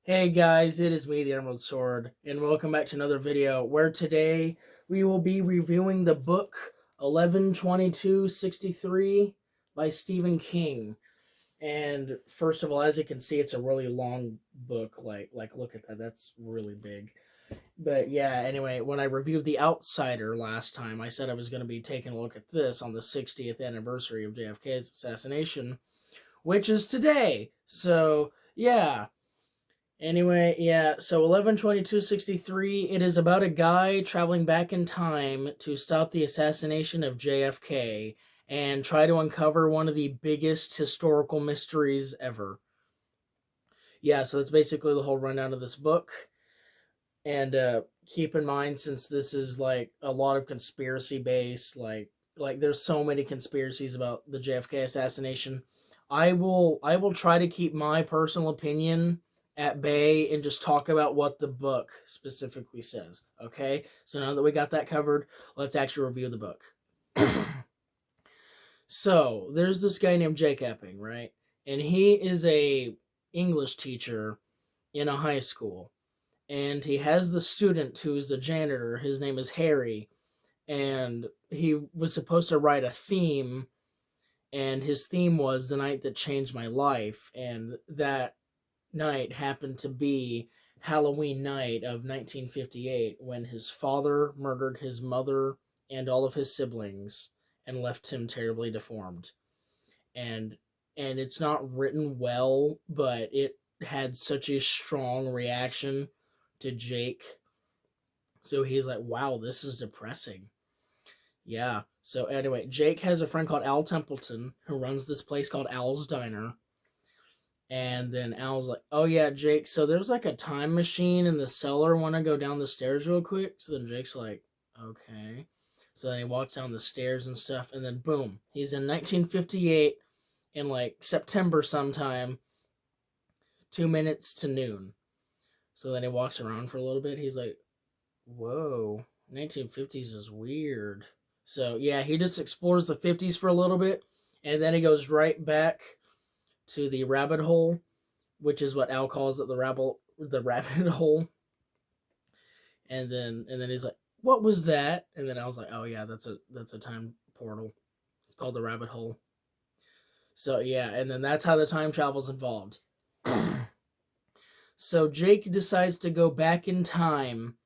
Hey guys, it is me, the Emerald Sword, and welcome back to another video where today we will be reviewing the book 11/22/63 by Stephen King. And first of all, as you can see, it's a really long book. Like look at that. That's really big. But yeah, anyway, when I reviewed The Outsider last time, I said I was going to be taking a look at this on the 60th anniversary of JFK's assassination, which is today. So, yeah. Anyway, yeah, so 11/22/63, it is about a guy traveling back in time to stop the assassination of JFK and try to uncover one of the biggest historical mysteries ever. Yeah, so that's basically the whole rundown of this book. And keep in mind, since this is like a lot of conspiracy based, like there's so many conspiracies about the JFK assassination, I will try to keep my personal opinion at bay and just talk about what the book specifically says. Okay, so now that we got that covered, let's actually review the book. So there's this guy named Jake Epping, right? And he is a English teacher in a high school, and he has the student who's the janitor. His name is Harry, and he was supposed to write a theme, and his theme was The Night That Changed My Life, and that night happened to be Halloween night of 1958, when his father murdered his mother and all of his siblings and left him terribly deformed. And it's not written well, but it had such a strong reaction to Jake. So he's like, wow, this is depressing. Yeah. So anyway, Jake has a friend called Al Templeton who runs this place called Al's Diner. And then Al's like, oh yeah, Jake, so there's like a time machine in the cellar. Want to go down the stairs real quick? So then Jake's like, okay. So then he walks down the stairs and stuff. And then boom, he's in 1958 in like September sometime, 2 minutes to noon. So then he walks around for a little bit. He's like, whoa, 1950s is weird. So yeah, he just explores the 50s for a little bit, and then he goes right back to the rabbit hole, which is what Al calls it, the rabbit hole. And then he's like, "What was that?" And then I was like, "Oh yeah, that's a time portal. It's called the rabbit hole." So yeah, and then that's how the time travel's involved. So Jake decides to go back in time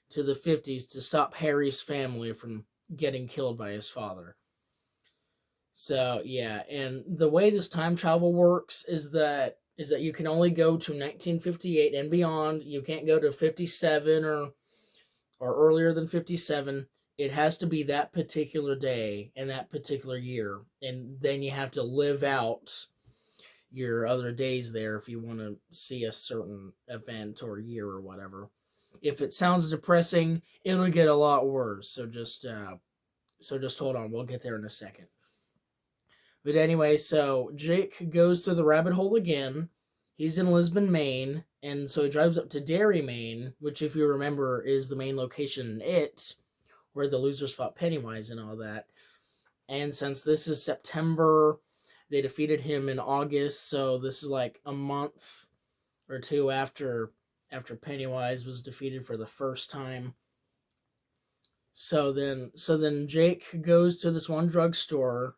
to the 50s to stop Harry's family from getting killed by his father. So yeah, and the way this time travel works is that you can only go to 1958 and beyond. You can't go to 57 or earlier than 57. It has to be that particular day and that particular year, and then you have to live out your other days there if you want to see a certain event or year or whatever. If it sounds depressing, it'll get a lot worse. So just hold on. We'll get there in a second. But anyway, so Jake goes through the rabbit hole again. He's in Lisbon, Maine, and so he drives up to Derry, Maine, which, if you remember, is the main location in It, where the losers fought Pennywise and all that. And since this is September, they defeated him in August, so this is like a month or two after Pennywise was defeated for the first time. So then Jake goes to this one drugstore,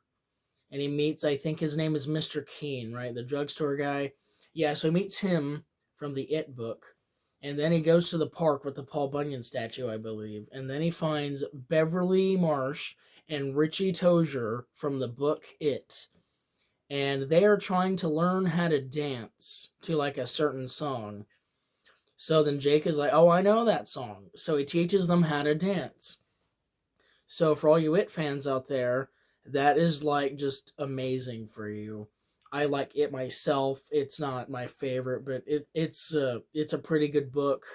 and he meets, I think his name is Mr. Keen, right? The drugstore guy. Yeah, so he meets him from the It book. And then he goes to the park with the Paul Bunyan statue, I believe. And then he finds Beverly Marsh and Richie Tozier from the book It. And they are trying to learn how to dance to like a certain song. So then Jake is like, oh, I know that song. So he teaches them how to dance. So for all you It fans out there, that is like just amazing for you. I like It myself. It's not my favorite, but it's a pretty good book.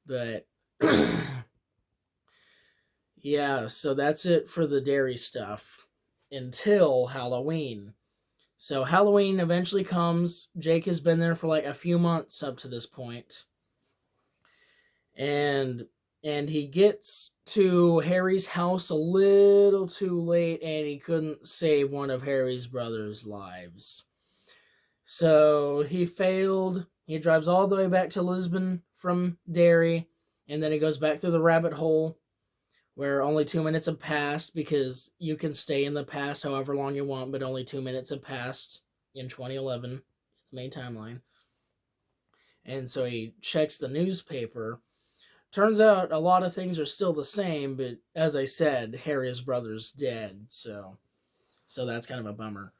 But yeah, so that's it for the Derry stuff until Halloween. So Halloween eventually comes. Jake has been there for like a few months up to this point, and he gets to Harry's house a little too late, and he couldn't save one of Harry's brother's lives. So he failed. He drives all the way back to Lisbon from Derry, and then he goes back through the rabbit hole where only 2 minutes have passed, because you can stay in the past however long you want, but only 2 minutes have passed in 2011, the main timeline. And so he checks the newspaper. Turns out a lot of things are still the same, but as I said, Harry's brother's dead, so that's kind of a bummer.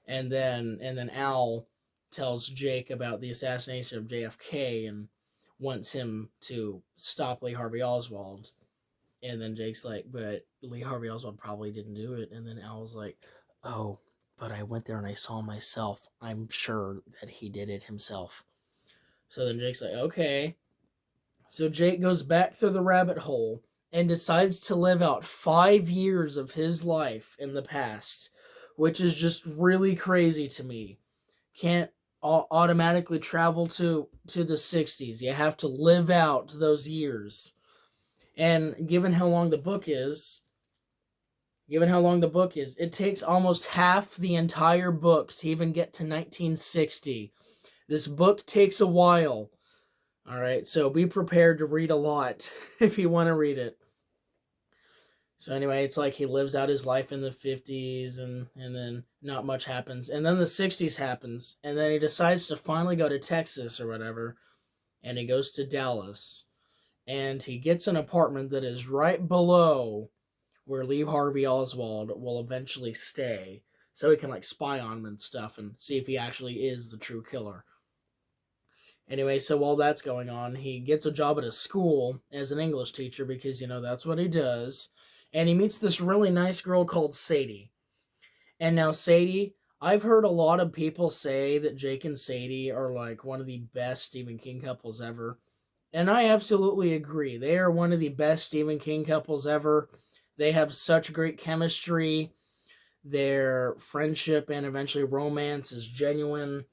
And then Al tells Jake about the assassination of JFK and wants him to stop Lee Harvey Oswald. And then Jake's like, but Lee Harvey Oswald probably didn't do it. And then Al's like, oh, but I went there and I saw myself. I'm sure that he did it himself. So then Jake's like, okay. So Jake goes back through the rabbit hole and decides to live out 5 years of his life in the past, which is just really crazy to me. Can't automatically travel to the 60s. You have to live out those years. And given how long the book is, it takes almost half the entire book to even get to 1960. This book takes a while. All right, so be prepared to read a lot if you want to read it. So anyway, it's like he lives out his life in the 50s, and then not much happens. And then the 60s happens, and then he decides to finally go to Texas or whatever, and he goes to Dallas. And he gets an apartment that is right below where Lee Harvey Oswald will eventually stay, so he can like spy on him and stuff and see if he actually is the true killer. Anyway, so while that's going on, he gets a job at a school as an English teacher because, that's what he does. And he meets this really nice girl called Sadie. And now Sadie, I've heard a lot of people say that Jake and Sadie are like one of the best Stephen King couples ever. And I absolutely agree. They are one of the best Stephen King couples ever. They have such great chemistry. Their friendship and eventually romance is genuine.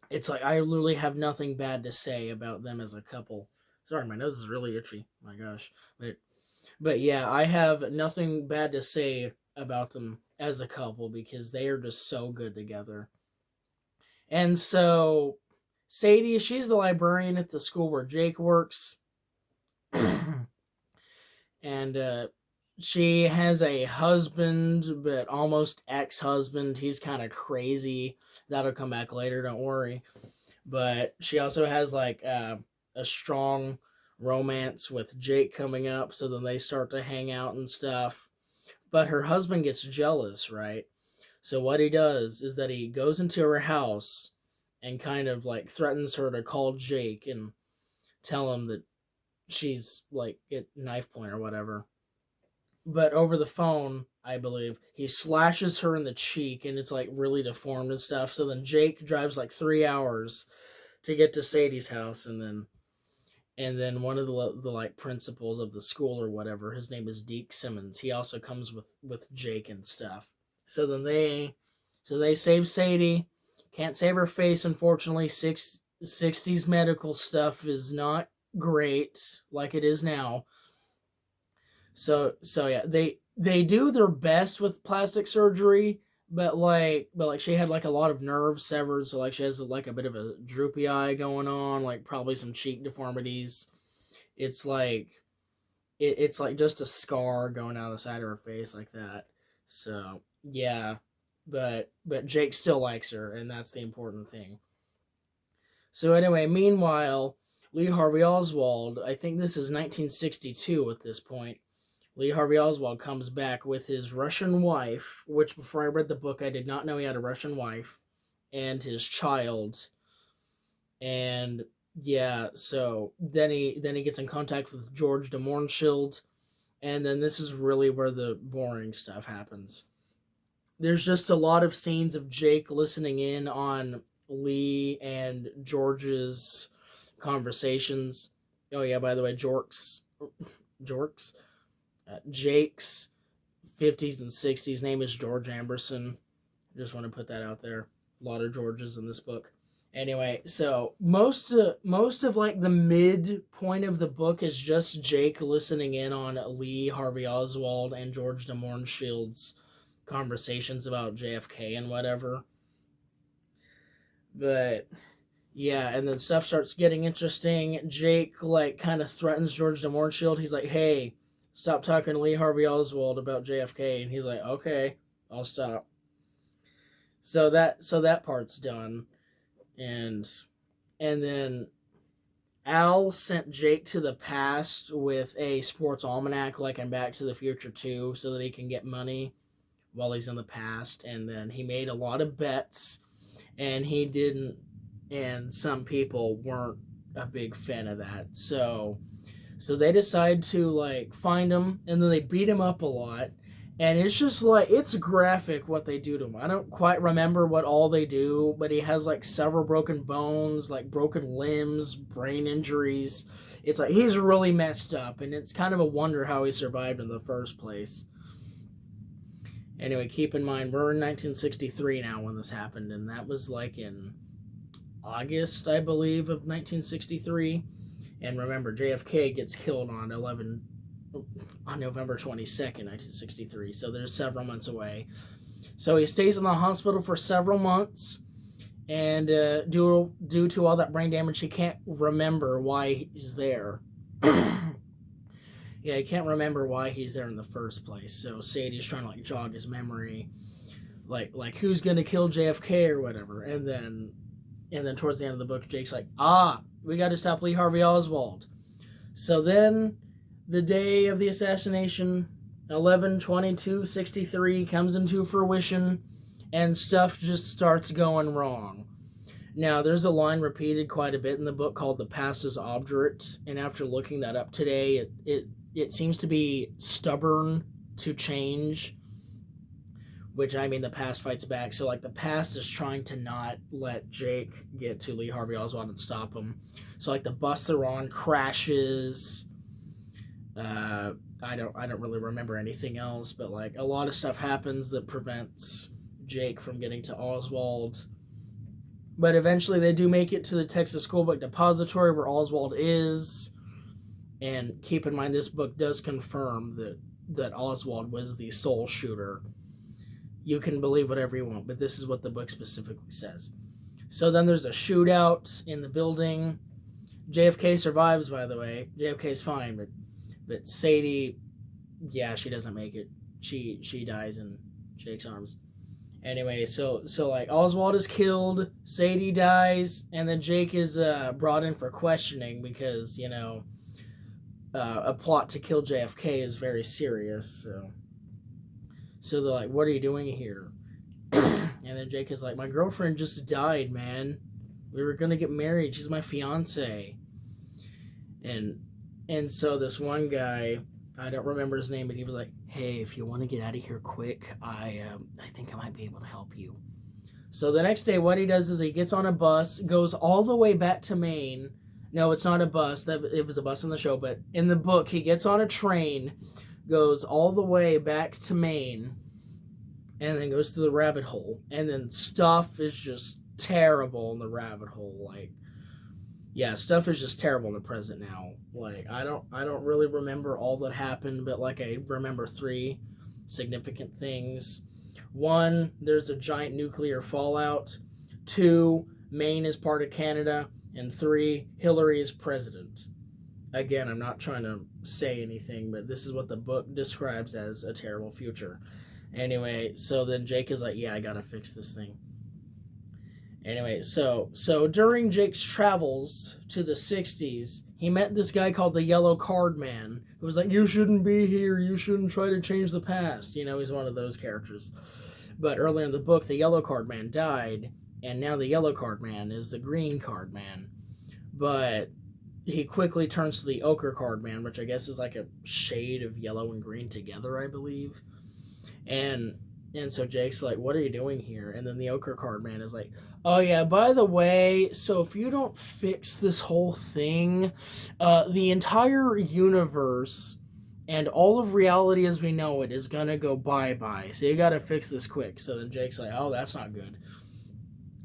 It's like I literally have nothing bad to say about them as a couple. Sorry, my nose is really itchy. My gosh. But yeah, I have nothing bad to say about them as a couple because they are just so good together. And so Sadie, she's the librarian at the school where Jake works. And she has a husband, but almost ex-husband. He's kind of crazy. That'll come back later, don't worry. But she also has like a strong romance with Jake coming up, so then they start to hang out and stuff. But her husband gets jealous, right? So what he does is that he goes into her house and kind of like threatens her to call Jake and tell him that she's like at knife point or whatever. But over the phone, I believe, he slashes her in the cheek and it's like really deformed and stuff. So then Jake drives like 3 hours to get to Sadie's house, and then one of the like principals of the school or whatever, his name is Deke Simmons. He also comes with Jake and stuff. So then they save Sadie. Can't save her face, unfortunately. 60s medical stuff is not great like it is now. So yeah, they do their best with plastic surgery, but she had like a lot of nerves severed, so like she has like a bit of a droopy eye going on, like probably some cheek deformities. It's like it's like just a scar going out of the side of her face like that. So yeah, but Jake still likes her, and that's the important thing. So anyway, meanwhile, Lee Harvey Oswald, I think this is 1962 at this point. Lee Harvey Oswald comes back with his Russian wife, which before I read the book, I did not know he had a Russian wife, and his child. And yeah, so then he gets in contact with George de Mohrenschildt, and then this is really where the boring stuff happens. There's just a lot of scenes of Jake listening in on Lee and George's conversations. Oh yeah, by the way, Jake's 50s and 60s name is George Amberson. Just want to put that out there. A lot of Georges in this book. Anyway, so most of like the midpoint of the book is just Jake listening in on Lee Harvey Oswald and George de Mohrenschildt's conversations about JFK and whatever. But Yeah, and then stuff starts getting interesting. Jake, like, kind of threatens George de Mohrenschildt. He's like, hey, stop talking to Lee Harvey Oswald about JFK. And he's like, okay, I'll stop. So that part's done. And then Al sent Jake to the past with a sports almanac, like in Back to the Future 2, so that he can get money while he's in the past. And then he made a lot of bets, and he didn't, and some people weren't a big fan of that. So they decide to, like, find him, and then they beat him up a lot. And it's just like, it's graphic what they do to him. I don't quite remember what all they do, but he has like several broken bones, like broken limbs, brain injuries. It's like he's really messed up, and it's kind of a wonder how he survived in the first place. Anyway, keep in mind, we're in 1963 now when this happened, and that was like in August, I believe, of 1963. And remember, JFK gets killed on November 22nd, 1963. So they're several months away. So he stays in the hospital for several months, and due to all that brain damage, he can't remember why he's there. Yeah, he can't remember why he's there in the first place. So Sadie's trying to like jog his memory, like who's gonna kill JFK or whatever. And then towards the end of the book, Jake's like, we got to stop Lee Harvey Oswald. So then the day of the assassination, 11/22/63, comes into fruition, and stuff just starts going wrong. Now, there's a line repeated quite a bit in the book called "The past is obdurate," and after looking that up today, it seems to be stubborn to change, which, I mean, the past fights back. So, like, the past is trying to not let Jake get to Lee Harvey Oswald and stop him. So, like, the bus they're on crashes. I don't really remember anything else, but like a lot of stuff happens that prevents Jake from getting to Oswald. But eventually they do make it to the Texas Schoolbook Depository where Oswald is. And keep in mind, this book does confirm that Oswald was the sole shooter. You can believe whatever you want, but this is what the book specifically says. So then there's a shootout in the building. JFK survives, by the way. JFK's fine, but Sadie, yeah, she doesn't make it. She dies in Jake's arms. Anyway, so like Oswald is killed, Sadie dies, and then Jake is brought in for questioning because, you know, a plot to kill JFK is very serious. So they're like, what are you doing here? And then Jake is like, my girlfriend just died, man. We were going to get married. She's my fiance. And so this one guy, I don't remember his name, but he was like, hey, if you want to get out of here quick, I think I might be able to help you. So the next day, what he does is he gets on a bus, goes all the way back to Maine. No, it's not a bus. It was a bus in the show, but in the book, he gets on a train, goes all the way back to Maine, and then goes to the rabbit hole. And then stuff is just terrible in the rabbit hole. Like, yeah, stuff is just terrible in the present now. Like, I don't really remember all that happened, but like I remember 3 significant things. 1, there's a giant nuclear fallout. 2, Maine is part of Canada. And 3, Hillary is president. Again, I'm not trying to say anything, but this is what the book describes as a terrible future. Anyway, so then Jake is like, yeah, I gotta fix this thing. Anyway, so during Jake's travels to the 60s, he met this guy called the Yellow Card Man, who was like, you shouldn't be here, you shouldn't try to change the past. You know, he's one of those characters. But earlier in the book, the Yellow Card Man died, and now the Yellow Card Man is the Green Card Man. But he quickly turns to the Ochre Card Man, which I guess is like a shade of yellow and green together, I believe. And so Jake's like, what are you doing here? And then the Ochre Card Man is like, oh yeah, by the way, so if you don't fix this whole thing, the entire universe and all of reality as we know it is gonna go bye-bye. So you gotta fix this quick. So then Jake's like, oh, that's not good.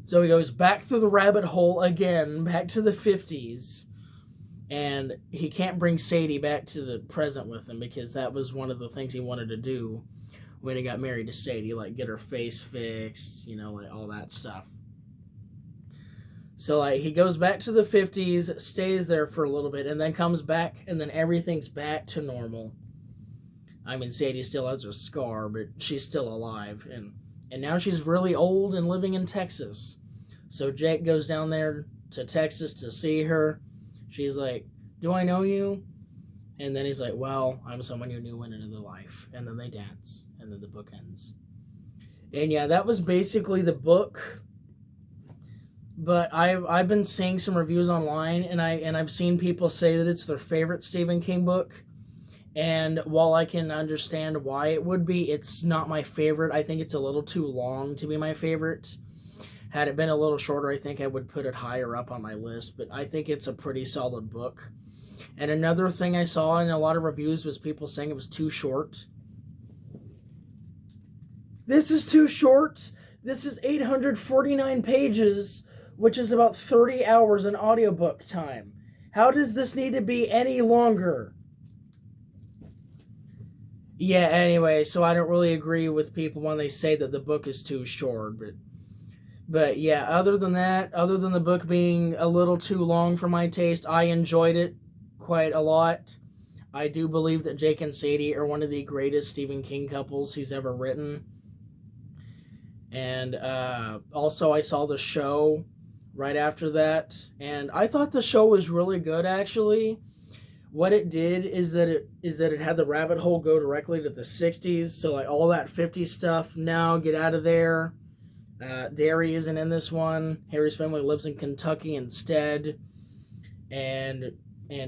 So he goes back through the rabbit hole again, back to the 50s. And he can't bring Sadie back to the present with him because that was one of the things he wanted to do when he got married to Sadie, like get her face fixed, you know, like all that stuff. So like he goes back to the 50s, stays there for a little bit, and then comes back, and then everything's back to normal. I mean, Sadie still has her scar, but she's still alive, and now she's really old and living in Texas. So Jake goes down there to Texas to see her. She's like, "Do I know you?" And then he's like, "Well, I'm someone you knew went into their life." And then they dance, and then the book ends. And yeah, that was basically the book. But I've been seeing some reviews online, and I've seen people say that it's their favorite Stephen King book. And while I can understand why it would be, it's not my favorite. I think it's a little too long to be my favorite. Had it been a little shorter, I think I would put it higher up on my list. But I think it's a pretty solid book. And another thing I saw in a lot of reviews was people saying it was too short. This is too short. This is 849 pages, which is about 30 hours in audiobook time. How does this need to be any longer? Yeah, anyway, so I don't really agree with people when they say that the book is too short, but yeah, other than that, other than the book being a little too long for my taste, I enjoyed it quite a lot. I do believe that Jake and Sadie are one of the greatest Stephen King couples he's ever written. And also I saw the show right after that, and I thought the show was really good, actually. What it did is that it had the rabbit hole go directly to the 60s, so like all that 50s stuff, now get out of there. Derry isn't in this one. Harry's family lives in Kentucky instead, and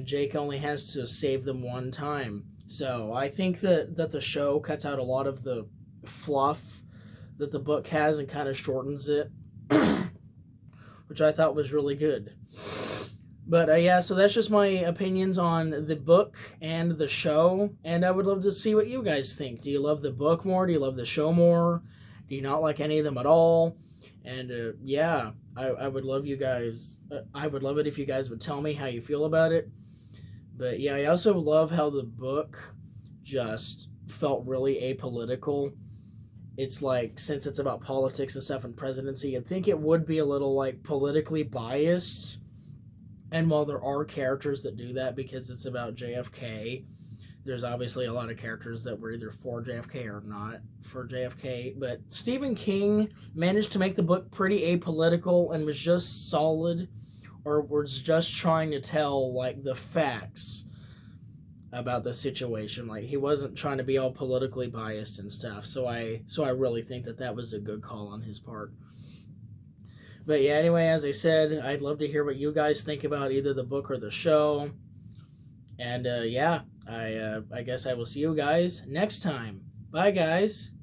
Jake only has to save them one time. So I think that the show cuts out a lot of the fluff that the book has and kind of shortens it, which I thought was really good. But yeah, so that's just my opinions on the book and the show, and I would love to see what you guys think. Do you love the book more? Do you love the show more? Do you not like any of them at all? And yeah, I would love you guys. I would love it if you guys would tell me how you feel about it. But yeah, I also love how the book just felt really apolitical. It's like, since it's about politics and stuff and presidency, I'd think it would be a little like politically biased. And while there are characters that do that because it's about JFK, there's obviously a lot of characters that were either for JFK or not for JFK. But Stephen King managed to make the book pretty apolitical and was just solid, or was just trying to tell like the facts about the situation. Like, he wasn't trying to be all politically biased and stuff. So I really think that was a good call on his part. But yeah, anyway, as I said, I'd love to hear what you guys think about either the book or the show. And yeah, I guess I will see you guys next time. Bye, guys.